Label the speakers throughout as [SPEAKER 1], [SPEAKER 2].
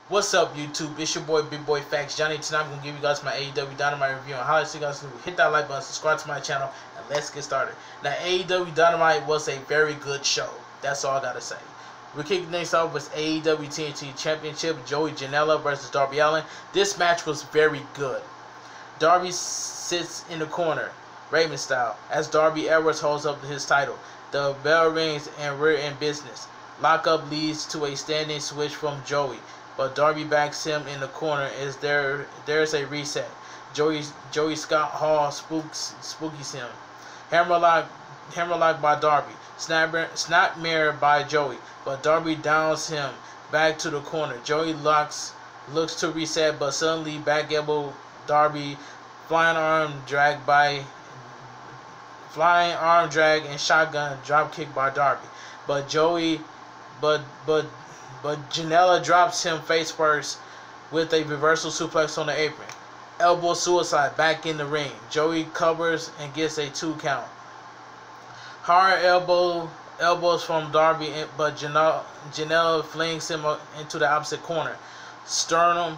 [SPEAKER 1] What's up, YouTube? It's your boy, Big Boy Facts Johnny. Tonight I'm gonna give you guys my AEW Dynamite review on how you guys hit that like button, subscribe to my channel, and let's get started. Now, AEW Dynamite was a very good show. That's all I gotta say. We're kicking things off with AEW TNT Championship, Joey Janela versus Darby Allin. This match was very good. Darby sits in the corner, Raven style, as Darby Edwards holds up his title. The bell rings and we're in business. Lockup leads to a standing switch from Joey, but Darby backs him in the corner as there's a reset. Joey Scott Hall spookies him. Hammerlock by Darby. Snapmare by Joey, but Darby downs him back to the corner. Joey looks to reset, but suddenly back elbow Darby. Flying arm drag and shotgun drop kick by Darby, but Janela drops him face first with a reversal suplex on the apron. Elbow suicide back in the ring. Joey covers and gets a 2 count. Hard elbows from Darby, but Janela flings him into the opposite corner. Sternum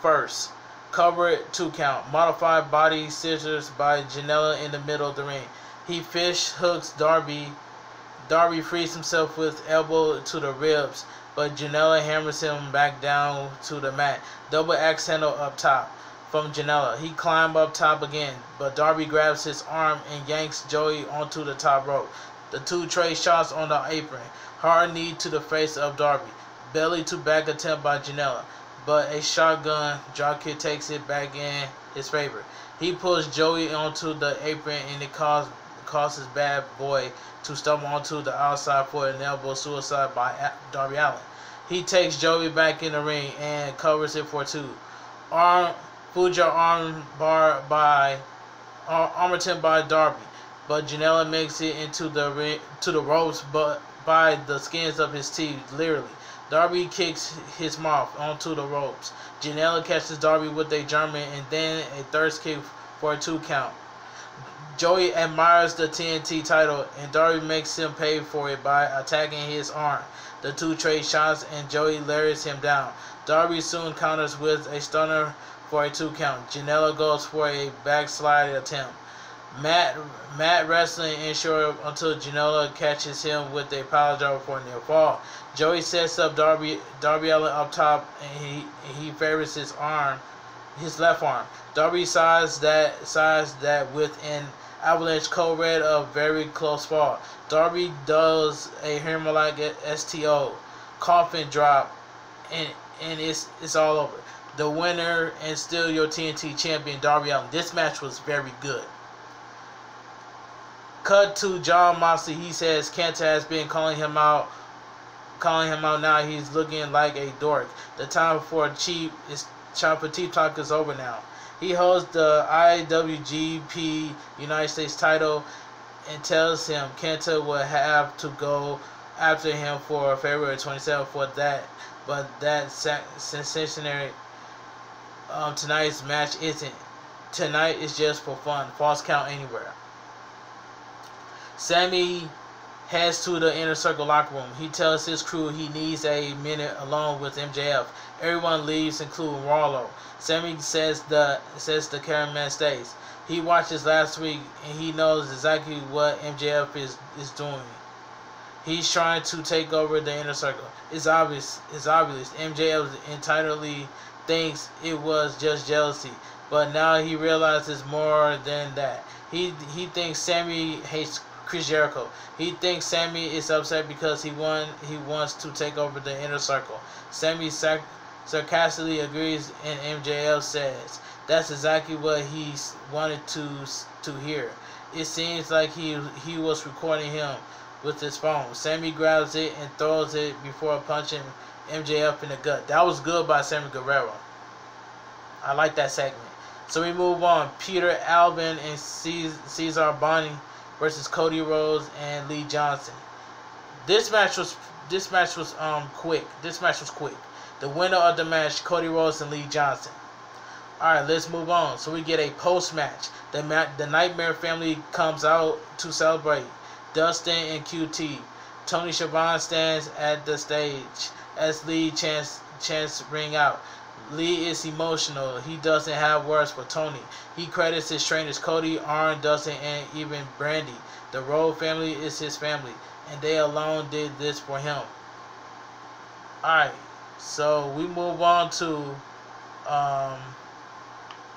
[SPEAKER 1] first. Cover it, 2 count. Modified body scissors by Janela in the middle of the ring. He fish hooks Darby. Darby frees himself with elbow to the ribs, but Janela hammers him back down to the mat. Double axe handle up top from Janela. He climbs up top again, but Darby grabs his arm and yanks Joey onto the top rope. The two trade shots on the apron. Hard knee to the face of Darby. Belly to back attempt by Janela, but a shotgun dropkick takes it back in his favor. He pulls Joey onto the apron and it causes Bad Boy to stumble onto the outside for an elbow suicide by Darby Allin. He takes Joey back in the ring and covers it for 2. Fuja arm bar by Armerton by Darby, but Janela makes it into the ropes, but by the skins of his teeth, literally. Darby kicks his mouth onto the ropes. Janela catches Darby with a German and then a thirst kick for a 2 count. Joey admires the TNT title and Darby makes him pay for it by attacking his arm. The two trade shots and Joey lariats him down. Darby soon counters with a stunner for a 2 count. Janela goes for a backslide attempt. Matt wrestling inshore until Janela catches him with a power driver for a near fall. Joey sets up Darby Allin up top and he favors his left arm. Darby sides that with an avalanche co-red of very close fall. Darby does a hammerlock STO, coffin drop, and it's all over. The winner and still your TNT champion, Darby Allin. This match was very good. Cut to John Moxley. He says Kenta has been calling him out now. He's looking like a dork. The time for cheap talk is over now. He holds the IWGP United States title and tells him Kenta will have to go after him for February 27th for that. But that sensational tonight's match isn't. Tonight is just for fun. False count anywhere. Sammy heads to the Inner Circle locker room. He tells his crew he needs a minute alone with MJF. Everyone leaves, including Rollo. Sammy says the cameraman stays. He watches last week and he knows exactly what MJF is doing. He's trying to take over the Inner Circle. It's obvious. MJF entirely thinks it was just jealousy, but now he realizes more than that. He thinks Sammy hates Chris Jericho. He thinks Sammy is upset because he wants to take over the Inner Circle. Sammy sarcastically agrees and MJF says that's exactly what he wanted to hear. It seems like he was recording him with his phone. Sammy grabs it and throws it before punching MJF in the gut. That was good by Sammy Guevara. I like that segment. So we move on. Peter Albin and Cesar Bonnie versus Cody Rhodes and Lee Johnson. This match was quick. The winner of the match, Cody Rhodes and Lee Johnson. Alright, let's move on. So we get a post-match. The Nightmare family comes out to celebrate. Dustin and QT. Tony Schiavone stands at the stage as Lee chants ring out. Lee is emotional. He doesn't have words for Tony. He credits his trainers Cody, Arn, Dustin, and even Brandy. The Road family is his family, and they alone did this for him. Alright, so we move on to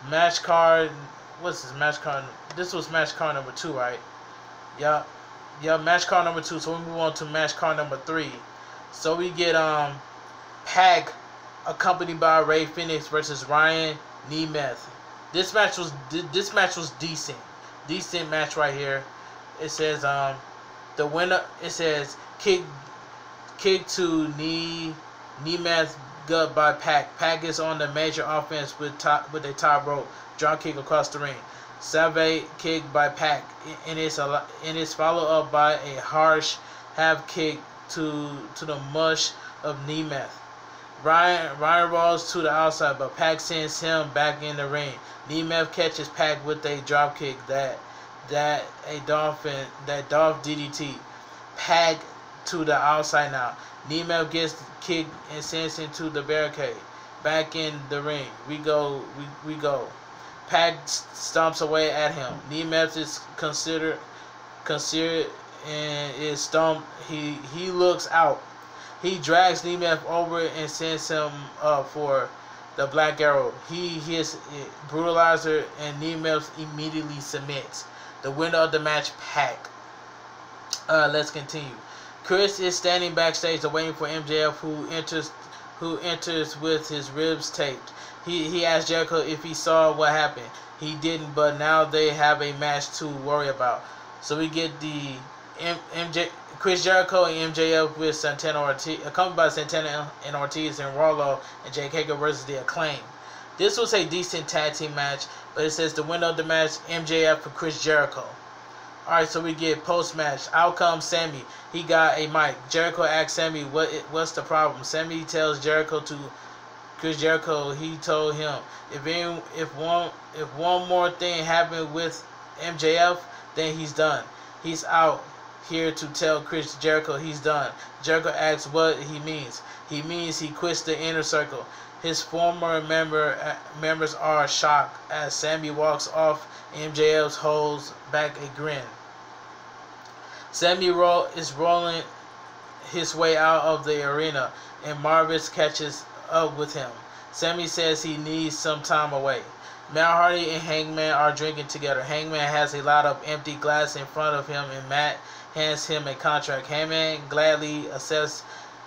[SPEAKER 1] match card. What's this match card? This was match card number 2, right? Yup. Yup, match card number 2. So we move on to match card number 3. So we get Pac accompanied by Ray Phoenix versus Ryan Nemeth. This match was decent. Decent match right here. It says the winner, it says kick to Nemeth gut by Pac. Pac is on the major offense with a top rope drop kick across the ring. Salve kick by Pac, and it's followed up by a harsh half kick to the mush of Nemeth. Ryan rolls to the outside, but Pac sends him back in the ring. Nemeth catches Pac with a drop kick that Dolph DDT. Pac to the outside now. Nemeth gets kicked and sends into the barricade. Back in the ring. We go. Pac stomps away at him. Nemeth is considered and is stumped. He looks out. He drags Nemeth over and sends him up for the Black Arrow. He hits Brutalizer and Nemeth immediately submits. The winner of the match, Pac. Let's continue. Chris is standing backstage waiting for MJF, who enters with his ribs taped. He asked Jericho if he saw what happened. He didn't, but now they have a match to worry about. So we get the Chris Jericho and MJF with Santana Ortiz, accompanied by Santana and Ortiz and Rollo and Jake Hager versus the Acclaim. This was a decent tag team match, but it says the winner of the match, MJF for Chris Jericho. Alright, so we get post-match. Out comes Sammy. He got a mic. Jericho asks Sammy what's the problem. Sammy tells Jericho to Chris Jericho. He told him if one more thing happened with MJF, then he's done. He's out here to tell Chris Jericho he's done. Jericho asks what he means. He means he quits the Inner Circle. His former members are shocked as Sammy walks off. MJF holds back a grin. Sammy is rolling his way out of the arena, and Marvis catches up with him. Sammy says he needs some time away. Matt Hardy and Hangman are drinking together. Hangman has a lot of empty glass in front of him, and Matt hands him a contract. Hangman gladly accepts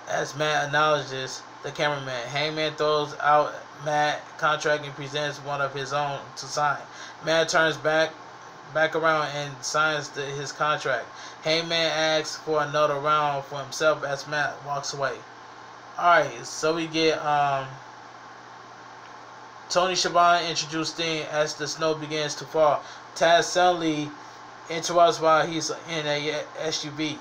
[SPEAKER 1] as Matt acknowledges the cameraman. Hangman throws out Matt's contract and presents one of his own to sign. Matt turns back around and signs his contract. Hangman asks for another round for himself as Matt walks away. Alright, so we get Tony Schiavone introduced Sting as the snow begins to fall. Taz suddenly interrupts while he's in a SUV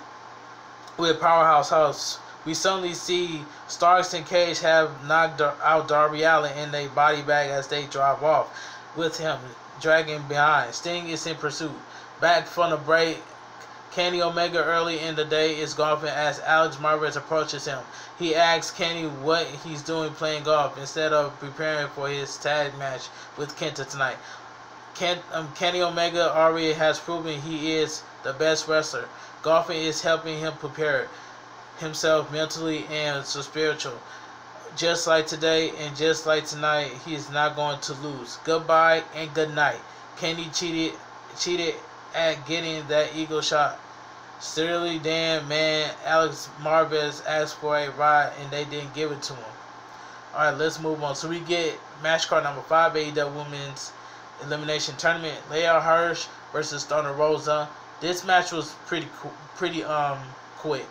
[SPEAKER 1] with Powerhouse House. We suddenly see Starks and Cage have knocked out Darby Allin in a body bag as they drive off, with him dragging behind. Sting is in pursuit. Back from the break, Kenny Omega early in the day is golfing as Alex Marvez approaches him. He asks Kenny what he's doing playing golf instead of preparing for his tag match with Kenta tonight. Kenny Omega already has proven he is the best wrestler. Golfing is helping him prepare himself mentally and spiritual. Just like today and just like tonight, he is not going to lose. Goodbye and good night. Kenny cheated at getting that eagle shot. Sincerely, damn man, Alex Marvez asked for a ride and they didn't give it to him. Alright, let's move on. So we get match card number 5, AEW Women's Elimination Tournament. Leia Hirsch versus Thunder Rosa. This match was pretty quick.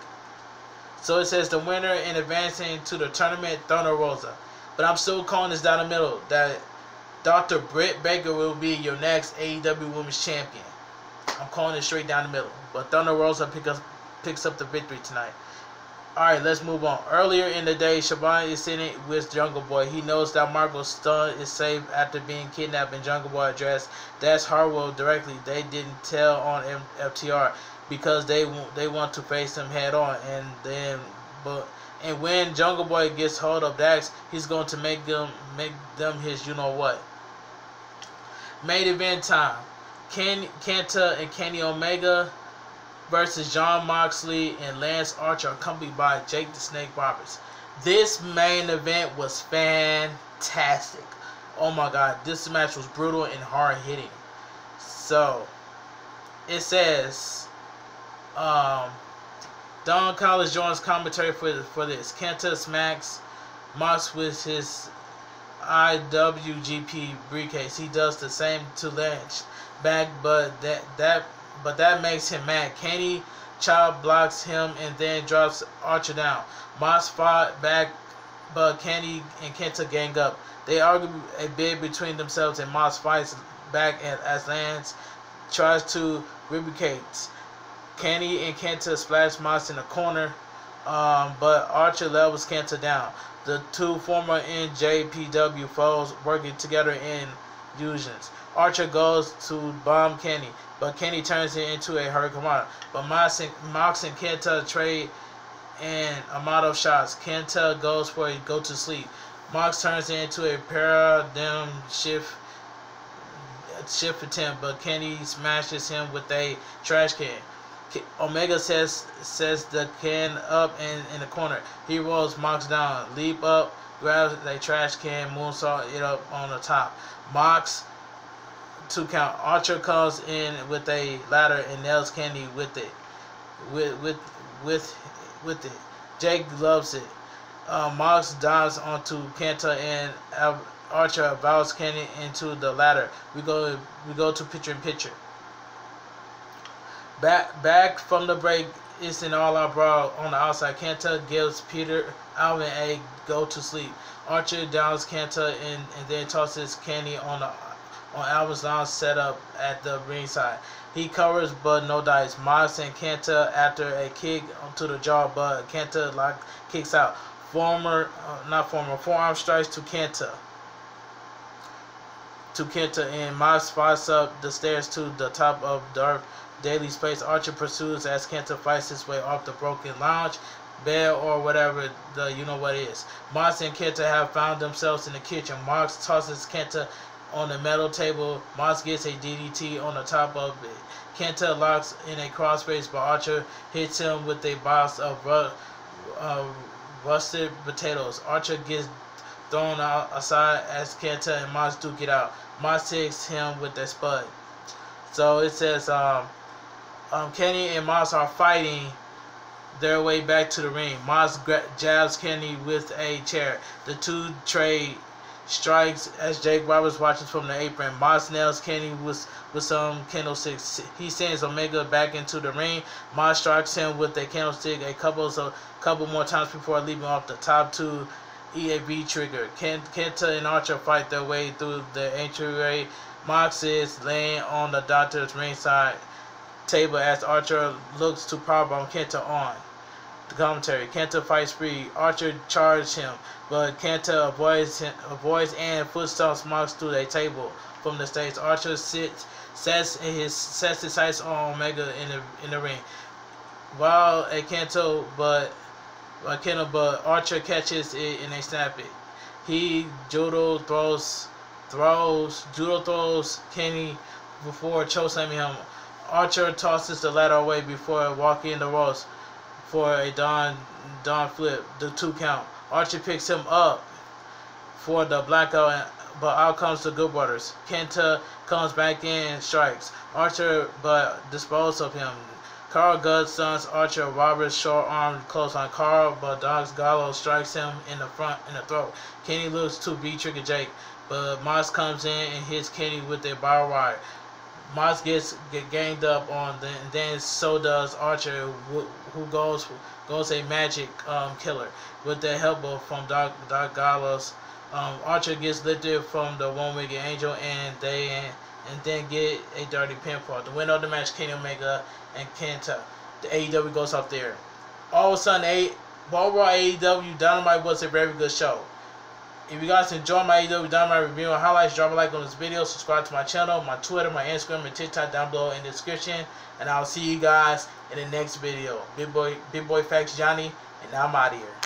[SPEAKER 1] So it says the winner in advancing to the tournament, Thunder Rosa. But I'm still calling this down the middle, that Dr. Britt Baker will be your next AEW Women's Champion. I'm calling it straight down the middle. But Thunder Rosa picks up the victory tonight. Alright, let's move on. Earlier in the day, Schiavone is sitting with Jungle Boy. He knows that Marco's son is safe after being kidnapped, and Jungle Boy addressed Dash Harwell directly. They didn't tell on FTR. because they want to face him head on, and when Jungle Boy gets hold of Dax, he's going to make them his you know what. Main event time: Kenta and Kenny Omega versus Jon Moxley and Lance Archer, accompanied by Jake the Snake Roberts. This main event was fantastic. Oh my god, this match was brutal and hard hitting. So it says Don Callis joins commentary for this. Kenta smacks Mox with his IWGP briefcase. He does the same to Lance back, but that makes him mad. Kenny chop blocks him and then drops Archer down. Mox fought back, but Kenny and Kenta gang up. They argue a bit between themselves, and Mox fights back as Lance tries to replicate. Kenny and Kenta splash Mox in the corner, but Archer levels Kenta down. The two former NJPW foes working together in fusions. Archer goes to bomb Kenny, but Kenny turns it into a hurricane. But Mox and Kenta trade and Amato shots. Kenta goes for a go to sleep. Mox turns it into a paradigm shift attempt, but Kenny smashes him with a trash can. Omega says the can up in the corner. He rolls Mox down, leap up, grabs a trash can, moonsault it up on the top. Mox 2 count. Archer comes in with a ladder and nails Kenny with it. With it. Jake loves it. Mox dives onto Kenta and Archer vows Kenny into the ladder. We go to picture in picture. Back from the break, it's an all-out brawl on the outside. Kenta gives Peter Alvin a go to sleep. Archer downs Kenta and then tosses Kenny on Alvin's lawn setup at the ringside. He covers but no dice. Mox and Kenta after a kick to the jaw, but Kenta kicks out. Forearm strikes to Kenta. And Mox fights up the stairs to the top of Dark Daily Space. Archer pursues as Kenta fights his way off the broken lounge bed or whatever the you know what is. Mox and Kenta have found themselves in the kitchen. Mox tosses Kenta on the metal table. Mox gets a DDT on the top of it. Kenta locks in a crossface, but Archer hits him with a box of rusted potatoes. Archer gets thrown aside as Kenta and Mox duke it out. Mox takes him with a spud. So it says Kenny and Mox are fighting their way back to the ring. Mox jabs Kenny with a chair. The two trade strikes as Jake Roberts watches from the apron. Mox nails Kenny with some candlesticks. He sends Omega back into the ring. Mox strikes him with a candlestick a couple more times before leaving off the top two EAB trigger. Kenta and Archer fight their way through the entryway. Mox is laying on the doctor's ringside table as Archer looks to powerbomb Kenta on the commentary. Kenta fights free. Archer charges him, but Kenta avoids and foot stomps Mox through a table from the stage. Archer sets his sights on Omega in the ring. While a Kenta, but Archer catches it and they snap it. He judo throws Kenny before chokeslamming him. Archer tosses the ladder away before walking the ropes for a Don flip, the 2 count. Archer picks him up for the blackout, but out comes the Good Brothers. Kenta comes back in and strikes Archer, but disposes of him. Carl Guts stuns Archer. Roberts short arm close on Carl, but Dogs Gallo strikes him in the throat. Kenny looks to trigger Jake, but Mox comes in and hits Kenny with a barbed wire. Mox gets ganged up on, and then so does Archer, who goes a magic killer with the help from Doc Gallows. Archer gets lifted from the one-wigged angel, and then get a dirty pinfall. The winner of the match, Kenny Omega and Kenta. The AEW goes up there. All of a sudden, Raw AEW Dynamite was a very good show. If you guys enjoy my Aewdynamite review and highlights, drop a like on this video, subscribe to my channel, my Twitter, my Instagram, and TikTok down below in the description. And I'll see you guys in the next video. Big boy Facts Johnny, and I'm out of here.